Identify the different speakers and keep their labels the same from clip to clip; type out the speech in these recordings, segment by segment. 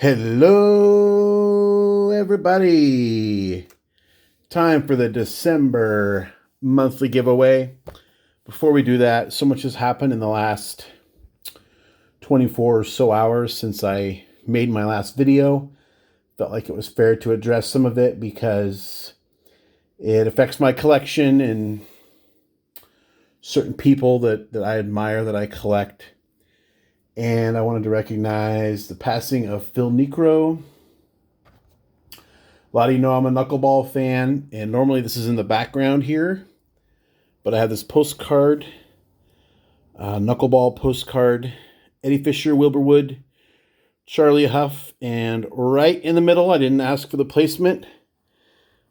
Speaker 1: Hello, everybody. Time for the December monthly giveaway. Before we do that, so much has happened in the last 24 or so hours since I made my last video. Felt like it was fair to address some of it because it affects my collection and certain people that I admire, that I collect. And I wanted to recognize the passing of Phil Niekro. A lot of you know I'm a knuckleball fan, and normally this is in the background here, but I have this postcard, knuckleball postcard, Eddie Fisher, Wilbur Wood, Charlie Huff, and right in the middle, I didn't ask for the placement,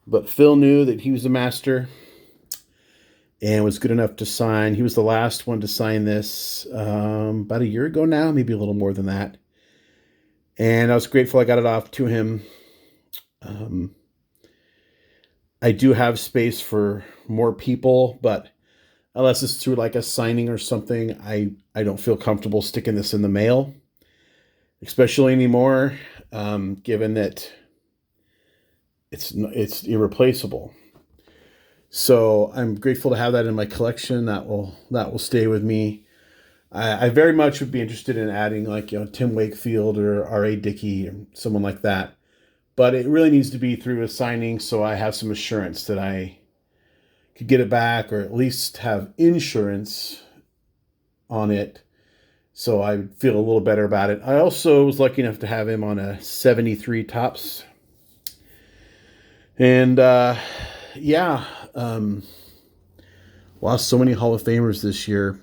Speaker 1: but Phil knew that he was a master and was good enough to sign. He was the last one to sign this about a year ago now, maybe a little more than that. And I was grateful I got it off to him. I do have space for more people, but unless it's through like a signing or something, I don't feel comfortable sticking this in the mail, especially anymore, given that it's irreplaceable. So I'm grateful to have that in my collection. That will stay with me. I very much would be interested in adding like Tim Wakefield or R.A. Dickey or someone like that. But it really needs to be through a signing so I have some assurance that I could get it back, or at least have insurance on it so I would feel a little better about it. I also was lucky enough to have him on a 73 Topps. And lost so many Hall of Famers this year.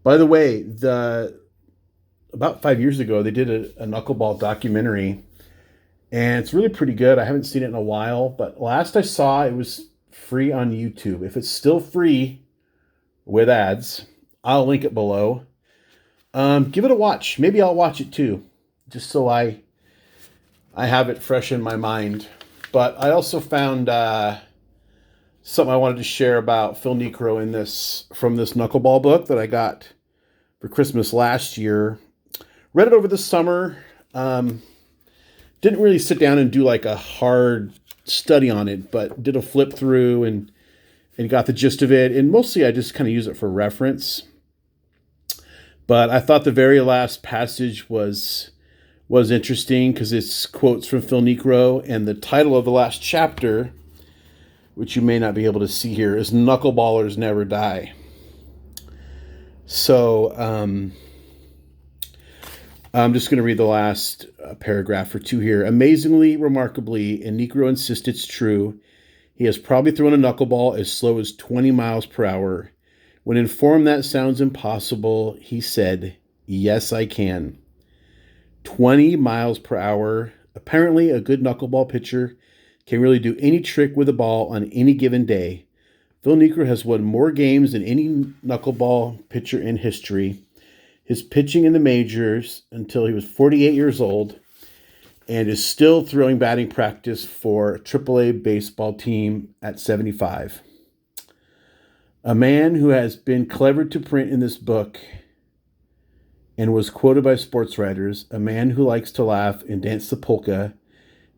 Speaker 1: By the way, about 5 years ago, they did a knuckleball documentary, and it's really pretty good. I haven't seen it in a while, but last I saw, it was free on YouTube. If it's still free with ads, I'll link it below. Give it a watch. Maybe I'll watch it too, just so I have it fresh in my mind. But I also found something I wanted to share about Phil Niekro from this knuckleball book that I got for Christmas last year. Read it over the summer. Didn't really sit down and do like a hard study on it, but did a flip through and got the gist of it. And mostly I just kind of use it for reference. But I thought the very last passage was interesting because it's quotes from Phil Niekro, and the title of the last chapter, which you may not be able to see here, is Knuckleballers Never Die. So I'm just going to read the last paragraph or two here. Amazingly, remarkably, and Niekro insists it's true, he has probably thrown a knuckleball as slow as 20 miles per hour. When informed that sounds impossible, he said, "Yes, I can." 20 miles per hour. Apparently, a good knuckleball pitcher can really do any trick with a ball on any given day. Phil Niekro has won more games than any knuckleball pitcher in history. His pitching in the majors until he was 48 years old, and is still throwing batting practice for a AAA baseball team at 75. A man who has been clever to print in this book and was quoted by sports writers, a man who likes to laugh and dance the polka.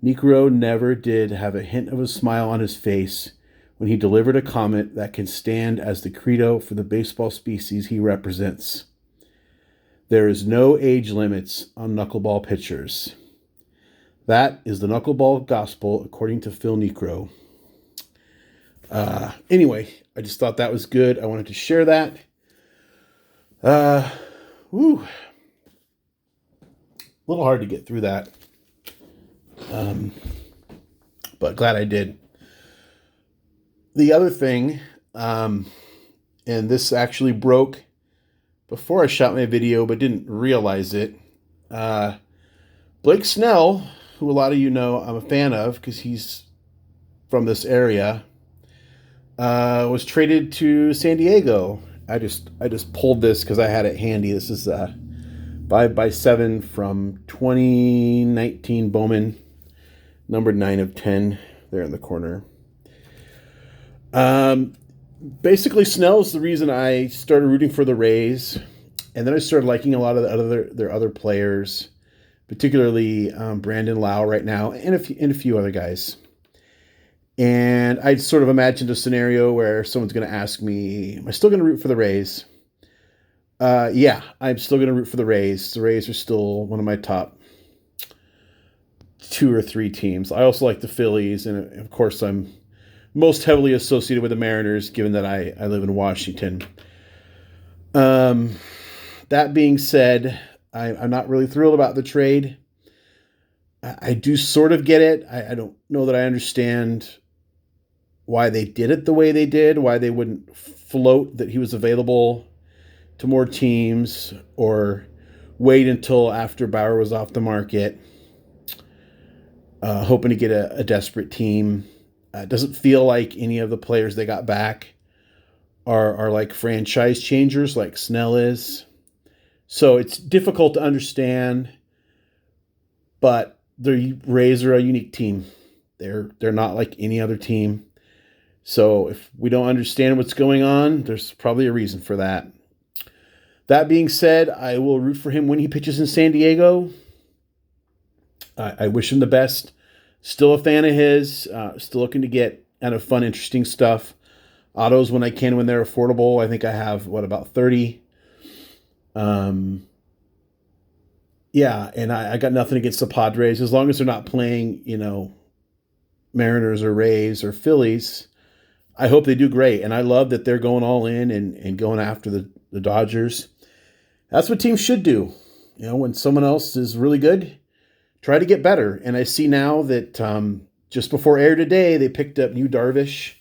Speaker 1: Niekro never did have a hint of a smile on his face when he delivered a comment that can stand as the credo for the baseball species he represents. There is no age limits on knuckleball pitchers. That is the knuckleball gospel according to Phil Niekro. Anyway, I just thought that was good. I wanted to share that. A little hard to get through that. But glad I did. The other thing, and this actually broke before I shot my video, but didn't realize it. Blake Snell, who a lot of you know I'm a fan of because he's from this area, was traded to San Diego. I just pulled this because I had it handy. This is 5x7 from 2019 Bowman, number 9 of 10 there in the corner. Basically, Snell's the reason I started rooting for the Rays, and then I started liking a lot of their other players, particularly Brandon Lau right now, and a few other guys. And I sort of imagined a scenario where someone's going to ask me, "Am I still going to root for the Rays?" Yeah, I'm still going to root for the Rays. The Rays are still one of my top two or three teams. I also like the Phillies, and of course, I'm most heavily associated with the Mariners, given that I live in Washington. Um, that being said, I'm not really thrilled about the trade. I do sort of get it. I don't know that I understand why they did it the way they did, why they wouldn't float that he was available to more teams or wait until after Bauer was off the market, hoping to get a desperate team. It doesn't feel like any of the players they got back are like franchise changers like Snell is. So it's difficult to understand, but the Rays are a unique team. They're not like any other team. So if we don't understand what's going on, there's probably a reason for that. That being said, I will root for him when he pitches in San Diego. I wish him the best. Still a fan of his. Still looking to get kind of fun, interesting stuff. Autos when I can, when they're affordable. I think I have, about 30. Yeah, and I got nothing against the Padres. As long as they're not playing, Mariners or Rays or Phillies, I hope they do great. And I love that they're going all in and going after the Dodgers. That's what teams should do. When someone else is really good, try to get better. And I see now that just before air today, they picked up Yu Darvish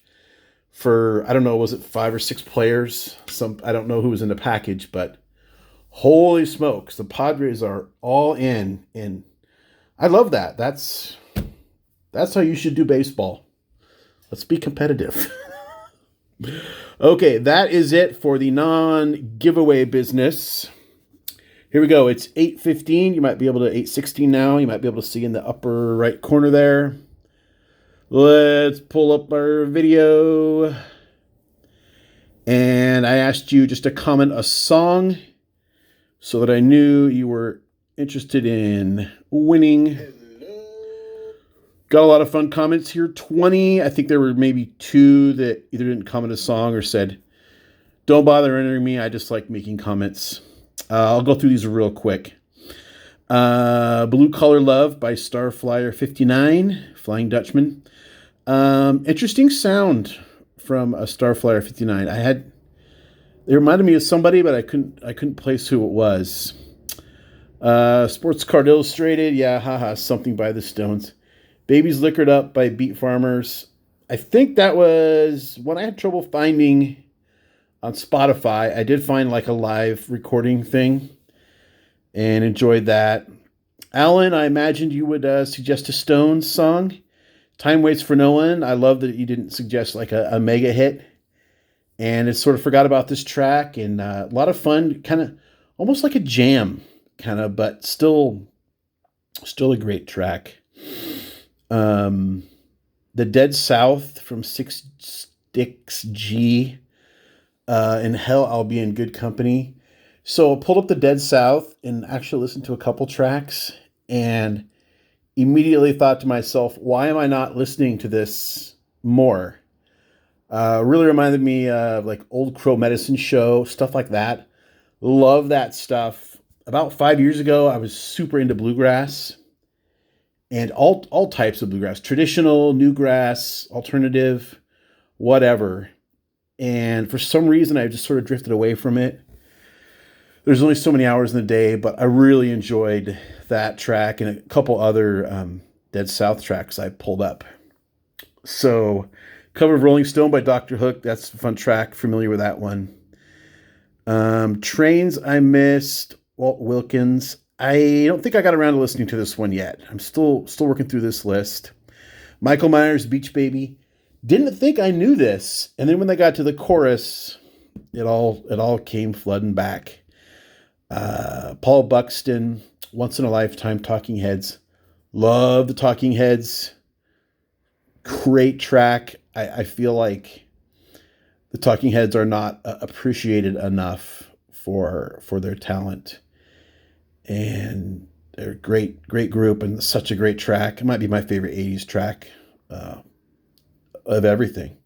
Speaker 1: for, I don't know, was it 5 or 6 players? I don't know who was in the package, but holy smokes, the Padres are all in. And I love that. That's how you should do baseball. Let's be competitive. Okay, that is it for the non-giveaway business. Here we go. It's 8:15. You might be able to 8:16 now. You might be able to see in the upper right corner there. Let's pull up our video. And I asked you just to comment a song so that I knew you were interested in winning. Got a lot of fun comments here. 20. I think there were maybe 2 that either didn't comment a song or said, "Don't bother entering me. I just like making comments." I'll go through these real quick. Blue Collar Love by Starflyer 59, Flying Dutchman. Interesting sound from a Starflyer 59. It reminded me of somebody, but I couldn't place who it was. Sports Card Illustrated, yeah, haha, Something by the Stones. Babies Liquored Up by Beat Farmers. I think that was one I had trouble finding on Spotify. I did find like a live recording thing and enjoyed that. Alan, I imagined you would suggest a Stones song. Time Waits for No One. I love that you didn't suggest like a mega hit. And it sort of forgot about this track, and a lot of fun, kind of almost like a jam, kind of, but still a great track. The Dead South from Six Sticks G. In Hell, I'll Be in Good Company. So I pulled up the Dead South and actually listened to a couple tracks and immediately thought to myself, why am I not listening to this more? Really reminded me of like Old Crow Medicine Show, stuff like that. Love that stuff. About 5 years ago, I was super into bluegrass and all types of bluegrass, traditional, newgrass, alternative, whatever. And for some reason, I just sort of drifted away from it. There's only so many hours in the day, but I really enjoyed that track and a couple other Dead South tracks I pulled up. So, cover of Rolling Stone by Dr. Hook. That's a fun track. Familiar with that one. Trains I Missed, Walt Wilkins. I don't think I got around to listening to this one yet. I'm still working through this list. Michael Myers, Beach Baby. Didn't think I knew this, and then when they got to the chorus, it all came flooding back. Paul Buxton, Once in a Lifetime, Talking Heads. Love the Talking Heads. Great track. I feel like the Talking Heads are not appreciated enough for their talent, and They're a great group and such a great track. It might be my favorite 80s track uh, of everything.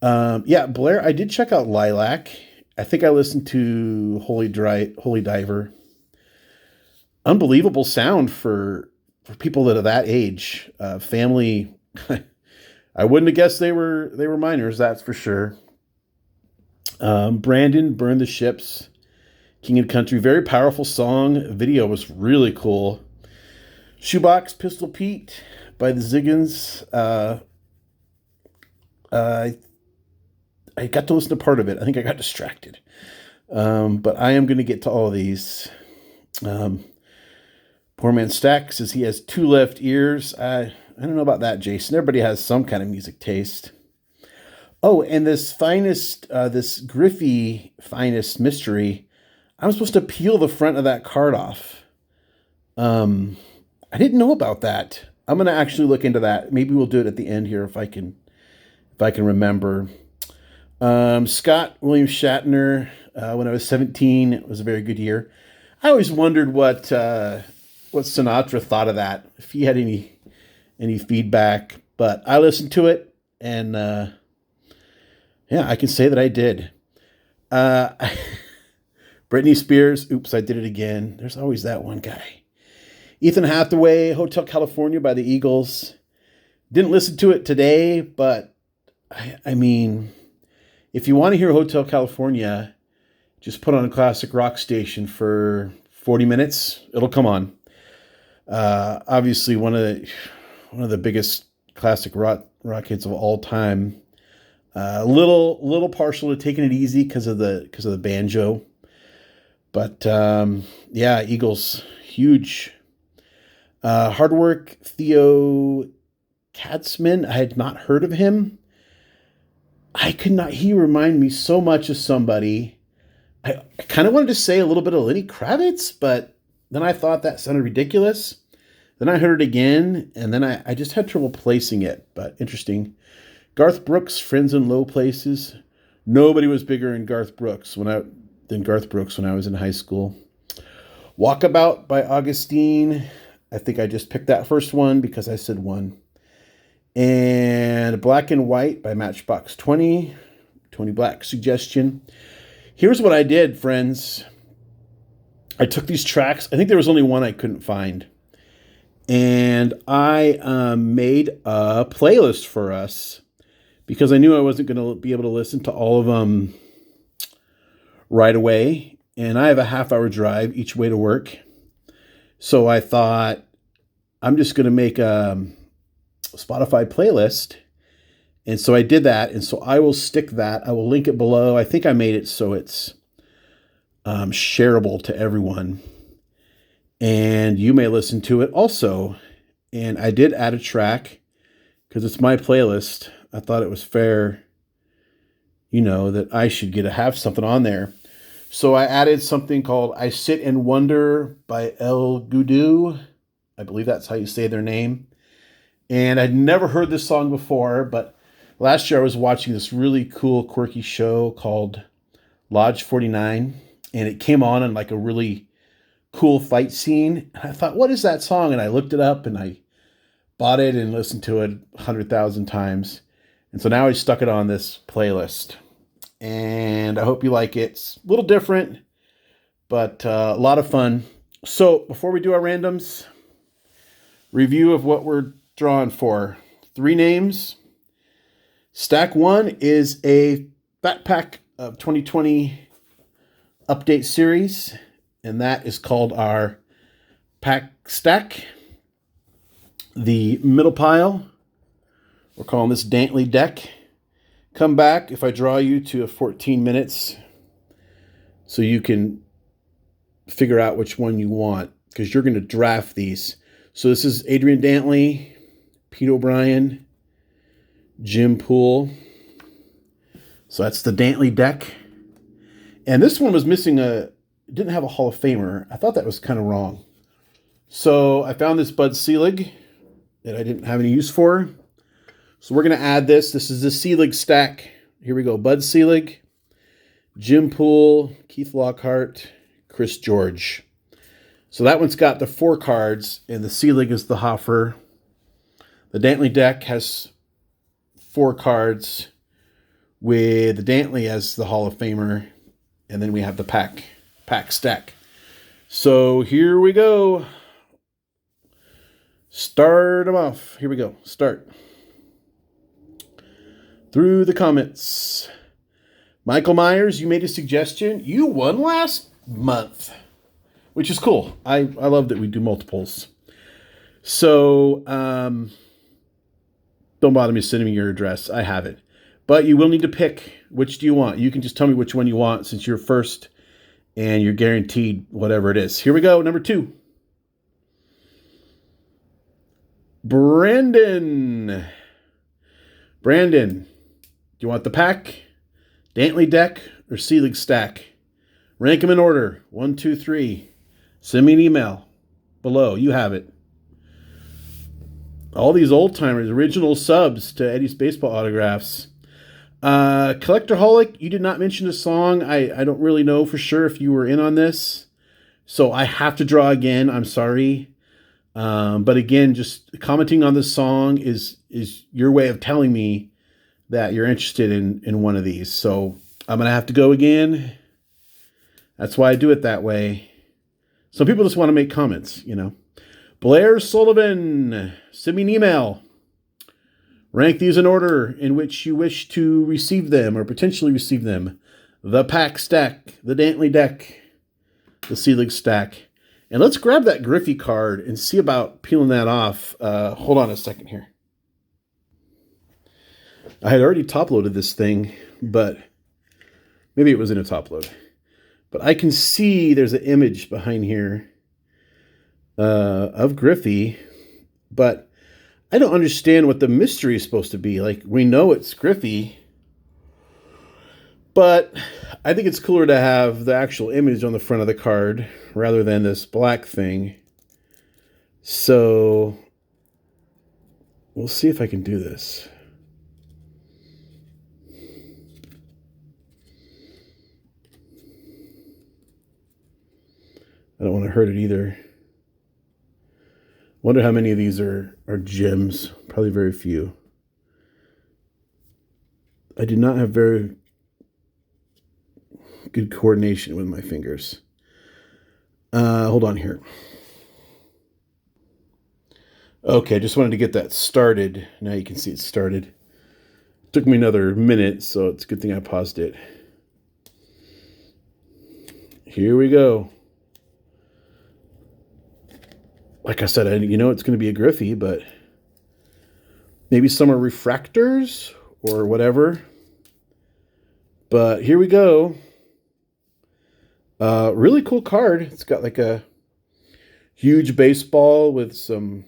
Speaker 1: Yeah, Blair, I did check out Lilac. I think I listened to Holy Diver. Unbelievable sound for people that are that age. Family, I wouldn't have guessed they were minors, that's for sure. Brandon, Burn the Ships, King of the Country, very powerful song. Video was really cool. Shoebox Pistol Pete by the Ziggins. I got to listen to part of it. I think I got distracted. But I am going to get to all of these. Poor Man Stack says he has two left ears. I don't know about that, Jason. Everybody has some kind of music taste. Oh, and this Griffey Finest Mystery, I'm supposed to peel the front of that card off. I didn't know about that. I'm gonna actually look into that. Maybe we'll do it at the end here if I can remember. Scott William Shatner. When I was 17, it was a very good year. I always wondered what Sinatra thought of that. If he had any feedback, but I listened to it and yeah, I can say that I did. Britney Spears. Oops, I did it again. There's always that one guy. Ethan Hathaway, Hotel California by the Eagles. Didn't listen to it today, but I mean, if you want to hear Hotel California, just put on a classic rock station for 40 minutes. It'll come on. Obviously, one of the biggest classic rock hits of all time. Little partial to Taking It Easy because of the banjo, but yeah, Eagles huge. Hard Work, Theo Katzman. I had not heard of him. He reminded me so much of somebody. I kind of wanted to say a little bit of Lenny Kravitz, but then I thought that sounded ridiculous. Then I heard it again, and then I just had trouble placing it, but interesting. Garth Brooks, Friends in Low Places. Nobody was bigger than Garth Brooks when I was in high school. Walkabout by Augustine. I think I just picked that first one because I said one. And Black and White by Matchbox 20. Tony Black suggestion. Here's what I did, friends. I took these tracks. I think there was only one I couldn't find. And I made a playlist for us because I knew I wasn't going to be able to listen to all of them right away. And I have a half-hour drive each way to work. So I thought, I'm just going to make a Spotify playlist. And so I did that. And so I will stick that. I will link it below. I think I made it so it's shareable to everyone. And you may listen to it also. And I did add a track because it's my playlist. I thought it was fair, that I should have something on there. So I added something called I Sit and Wonder by El Gudu. I believe that's how you say their name. And I'd never heard this song before, but last year I was watching this really cool, quirky show called Lodge 49. And it came on in like a really cool fight scene. And I thought, what is that song? And I looked it up and I bought it and listened to it 100,000 times. And so now I stuck it on this playlist. And I hope you like it. It's a little different, but a lot of fun. So before we do our randoms, review of what we're drawing for. 3 names. Stack 1 is a backpack of 2020 update series, and that is called our pack stack. The middle pile, we're calling this Dantley deck. Come back if I draw you to 14 minutes so you can figure out which one you want because you're going to draft these. So this is Adrian Dantley, Pete O'Brien, Jim Poole. So that's the Dantley deck. And this one was missing didn't have a Hall of Famer. I thought that was kind of wrong. So I found this Bud Selig that I didn't have any use for. So we're going to add this. This is the Selig stack. Here we go. Bud Selig, Jim Poole, Keith Lockhart, Chris George. So that one's got the 4 cards, and the Selig is the Hoffer. The Dantley deck has 4 cards with the Dantley as the Hall of Famer, and then we have the pack stack. So here we go. Start them off. Here we go. Start. Through the comments. Michael Myers, you made a suggestion. You won last month, which is cool. I love that we do multiples. So, don't bother me sending me your address. I have it. But you will need to pick which do you want. You can just tell me which one you want since you're first and you're guaranteed whatever it is. Here we go. Number 2. Brandon. Do you want the pack, Dantley deck, or Selig stack? Rank them in order. 1, 2, 3. Send me an email below. You have it. All these old timers, original subs to Eddie's Baseball Autographs. Collectorholic, you did not mention a song. I don't really know for sure if you were in on this. So I have to draw again. I'm sorry. But again, just commenting on this song is your way of telling me that you're interested in one of these. So I'm going to have to go again. That's why I do it that way. Some people just want to make comments, you know. Blair Sullivan, send me an email. Rank these in order in which you wish to receive them or potentially receive them. The pack stack, the Dantley deck, the Selig stack. And let's grab that Griffey card and see about peeling that off. Hold on a second here. I had already top-loaded this thing, but maybe it was in a top-load. But I can see there's an image behind here of Griffey, but I don't understand what the mystery is supposed to be. Like, we know it's Griffey, but I think it's cooler to have the actual image on the front of the card rather than this black thing. So we'll see if I can do this. I don't want to hurt it either. Wonder how many of these are gems. Probably very few. I do not have very good coordination with my fingers. Hold on here. Okay, just wanted to get that started. Now you can see it started. Took me another minute, so it's a good thing I paused it. Here we go. Like I said, you know it's going to be a Griffey, but maybe some are refractors or whatever. But here we go. Really cool card. It's got like a huge baseball with some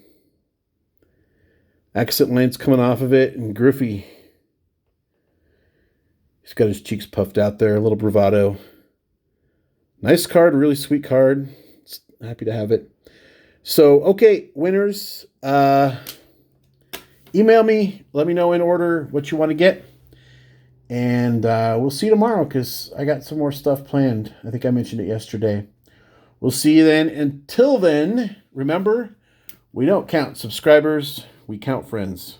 Speaker 1: accent lines coming off of it. And Griffey, he's got his cheeks puffed out there. A little bravado. Nice card. Really sweet card. Happy to have it. So, okay, winners, email me. Let me know in order what you want to get. And we'll see you tomorrow because I got some more stuff planned. I think I mentioned it yesterday. We'll see you then. Until then, remember, we don't count subscribers. We count friends.